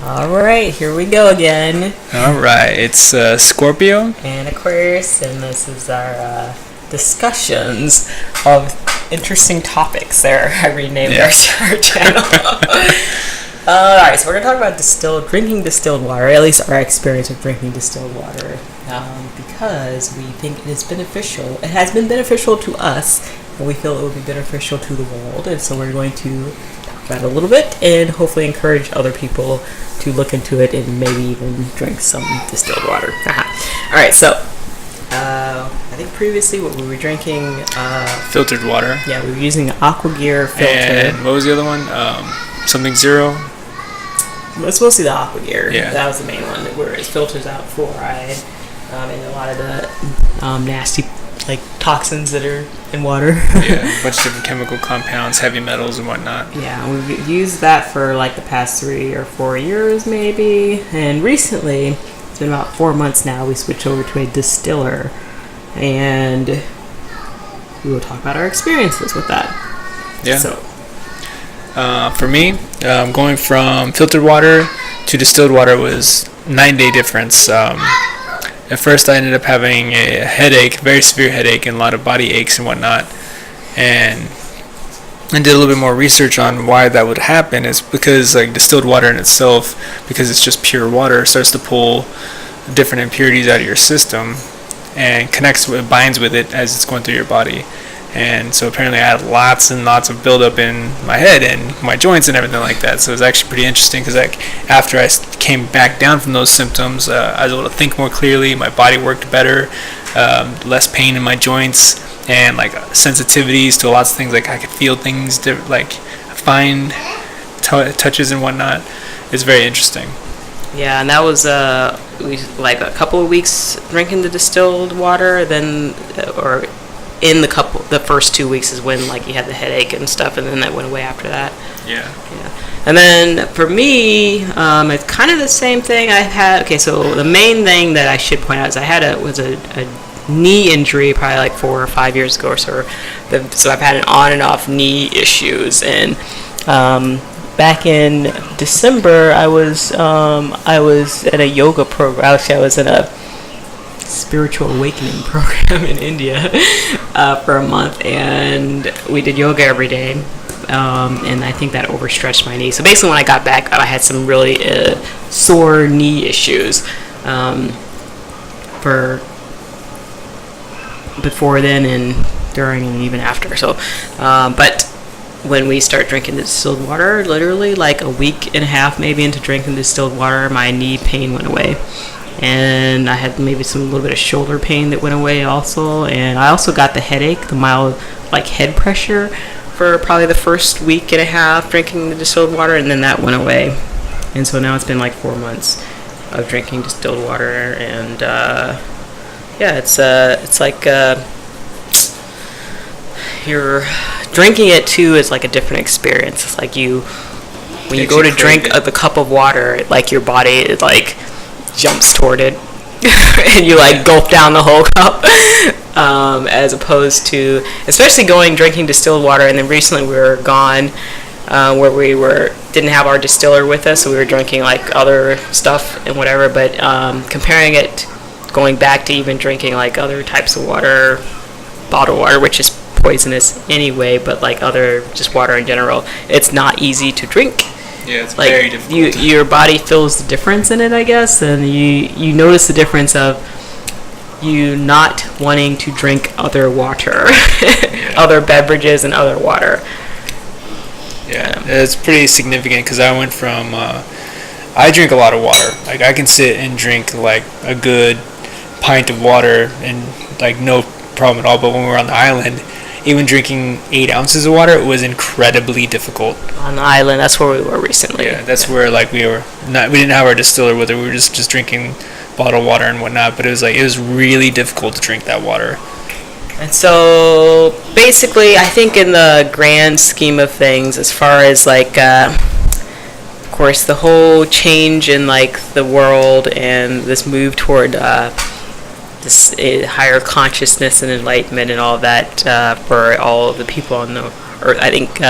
Alright, here we go again. Alright, it's Scorpio. And Aquarius, and this is our discussions of interesting topics there. I renamed our channel. Alright, so we're going to talk about drinking distilled water, at least our experience with drinking distilled water, because we think it is beneficial. It has been beneficial to us, and we feel it will be beneficial to the world, and so we're going to talk about it a little bit and hopefully encourage other people to look into it and maybe even drink some distilled water. Alright, so I think previously what we were drinking Filtered water. Yeah, we were using an Aqua Gear filter. And what was the other one? Something zero? It's mostly the Aqua Gear. Yeah. That was the main one, where it filters out fluoride and a lot of the nasty toxins that are in water. Yeah, a bunch of different chemical compounds, heavy metals and whatnot. Yeah, we've used that for the past 3 or 4 years maybe, and recently, it's been about 4 months now, we switched over to a distiller, and we will talk about our experiences with that. Yeah. So, for me, going from filtered water to distilled water was 9-day difference. At first, I ended up having a headache, very severe headache, and a lot of body aches and whatnot. And I did a little bit more research on why that would happen. It's because distilled water in itself, because it's just pure water, starts to pull different impurities out of your system and binds with it as it's going through your body. And so apparently I had lots and lots of buildup in my head and my joints and everything like that. So it was actually pretty interesting because after I came back down from those symptoms, I was able to think more clearly. My body worked better, less pain in my joints, and sensitivities to lots of things. I could feel things, fine touches and whatnot. It's very interesting. yeah, and that was a couple of weeks drinking the distilled water, then in the first 2 weeks is when you had the headache and stuff, and then that went away after that. Yeah. And then for me, it's kind of the same thing. I had so the main thing that I should point out is I had a knee injury probably 4 or 5 years ago or so. So I've had an on and off knee issues, and back in December I was at a yoga program. Actually, I was in a spiritual awakening program in India for a month, and we did yoga every day, and I think that overstretched my knee. So basically when I got back, I had some really sore knee issues for before then and during and even after. So but when we start drinking the distilled water, literally a week and a half maybe into drinking distilled water, my knee pain went away. And I had maybe a little bit of shoulder pain that went away also, and I also got the headache, the mild head pressure for probably the first week and a half drinking the distilled water, and then that went away. And so now it's been 4 months of drinking distilled water, and it's you're drinking it too is a different experience. It's when you go to drink the cup of water, your body jumps toward it and you gulp down the whole cup, as opposed to especially drinking distilled water. And then recently we were gone where we didn't have our distiller with us, so we were drinking other stuff and whatever, but comparing it, going back to even drinking other types of water, bottled water, which is poisonous anyway, but other just water in general, it's not easy to drink. Yeah, it's very difficult. Your body feels the difference in it, I guess, and you notice the difference of you not wanting to drink other water, other beverages and other water. Yeah, it's pretty significant because I went from I drink a lot of water. I can sit and drink a good pint of water and no problem at all. But when we were on the island, even drinking 8 ounces of water, it was incredibly difficult. On the island, that's where we were recently. Yeah, that's where we didn't have our distiller with it. We were just drinking bottled water and whatnot. But it was really difficult to drink that water. And so basically, I think in the grand scheme of things, as far as of course, the whole change in the world and this move toward this higher consciousness and enlightenment and all that for all of the people on the earth. I think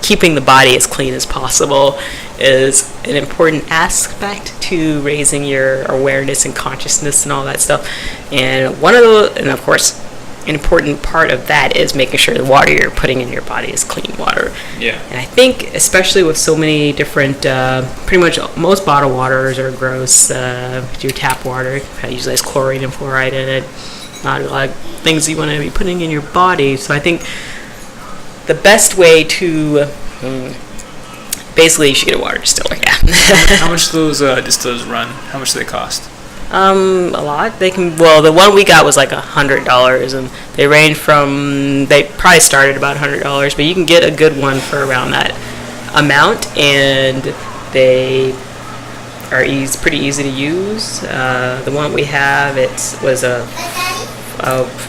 keeping the body as clean as possible is an important aspect to raising your awareness and consciousness and all that stuff. And of course, an important part of that is making sure the water you're putting in your body is clean water. Yeah. And I think, especially with so many different, pretty much most bottled waters are gross. Your tap water usually has chlorine and fluoride in it. Not a lot of things you want to be putting in your body. So I think the best way to basically you should get a water distiller. Yeah. How much do those distillers run? How much do they cost? A lot. The one we got was like $100, and they range from, they probably started about $100, but you can get a good one for around that amount, and they are pretty easy to use. The one we have, was a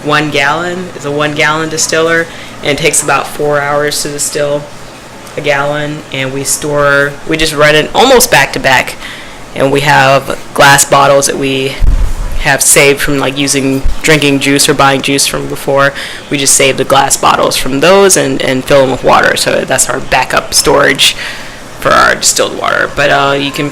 1 gallon. It's a 1 gallon distiller, and it takes about 4 hours to distill a gallon, and we just run it almost back to back. And we have glass bottles that we have saved from like drinking juice or buying juice from before. We just save the glass bottles from those and fill them with water. So that's our backup storage for our distilled water. But you can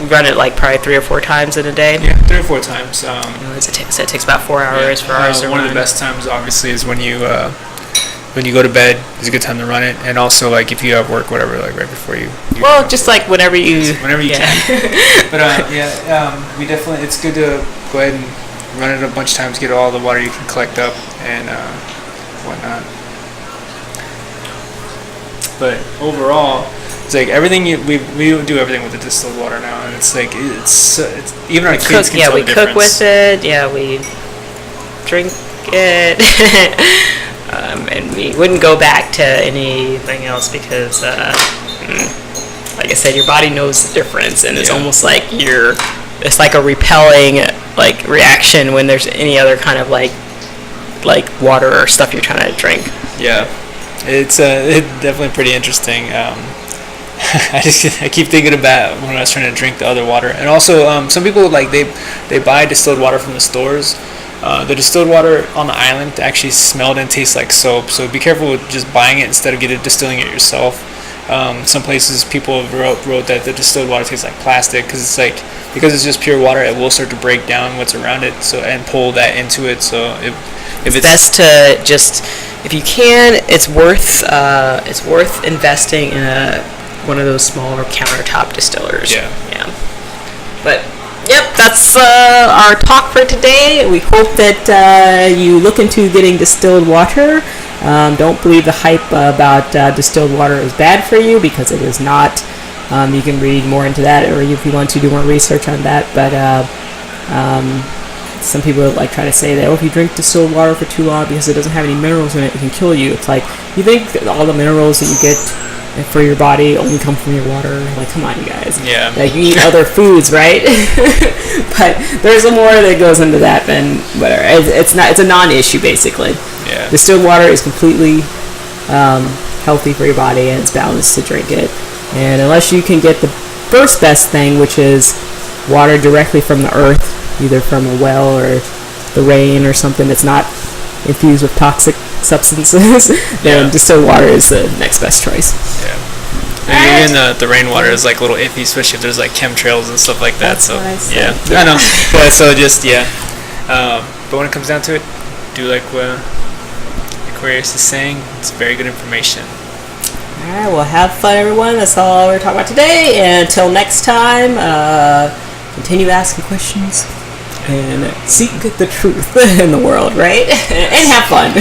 run it like probably 3 or 4 times in a day. Yeah, 3 or 4 times. So it takes about 4 hours for ours to run. One of the best times, obviously, is when you go to bed. It's a good time to run it, and also like if you have work, whatever, like right before you just like whenever you can. But we definitely, it's good to go ahead and run it a bunch of times, get all the water you can collect up and whatnot. But overall, it's like everything we do everything with the distilled water now, and it's like it's even our kids can tell the difference. Yeah, we cook with it. Yeah, we drink it. And we wouldn't go back to anything else because, like I said, your body knows the difference, and it's almost like it's like a repelling like reaction when there's any other kind of like water or stuff you're trying to drink. Yeah, it's definitely pretty interesting. I keep thinking about when I was trying to drink the other water, and also some people like they buy distilled water from the stores. The distilled water on the island actually smelled and tastes like soap, so be careful with just buying it instead of distilling it yourself. Some places people wrote that the distilled water tastes like plastic because it's just pure water, it will start to break down what's around it, and pull that into it. So if it's best to just, if you can, it's worth investing in one of those smaller countertop distillers. Yeah. But yep, that's our talk for today. We hope that you look into getting distilled water. Don't believe the hype about distilled water is bad for you, because it is not. You can read more into that, or if you want to do more research on that. But some people like try to say that if you drink distilled water for too long because it doesn't have any minerals in it, it can kill you. It's like, you think that all the minerals that you get for your body only come from your water? Like, come on, you guys. Yeah. Like, you eat other foods, right? But there's more that goes into that than whatever. It's a non-issue, basically. Yeah. Distilled water is completely healthy for your body, and it's balanced to drink it. And unless you can get the first best thing, which is water directly from the earth, either from a well or the rain or something that's not infused with toxic substances, then distilled water is the next best choice. Yeah. And even the rainwater is like a little iffy, especially if there's like chemtrails and stuff like that. That's so yeah, I know. But so just but when it comes down to it, do like what Aquarius is saying. It's very good information. All right, well, have fun, everyone. That's all we're talking about today. And until next time, continue asking questions and seek the truth in the world, right? And have fun.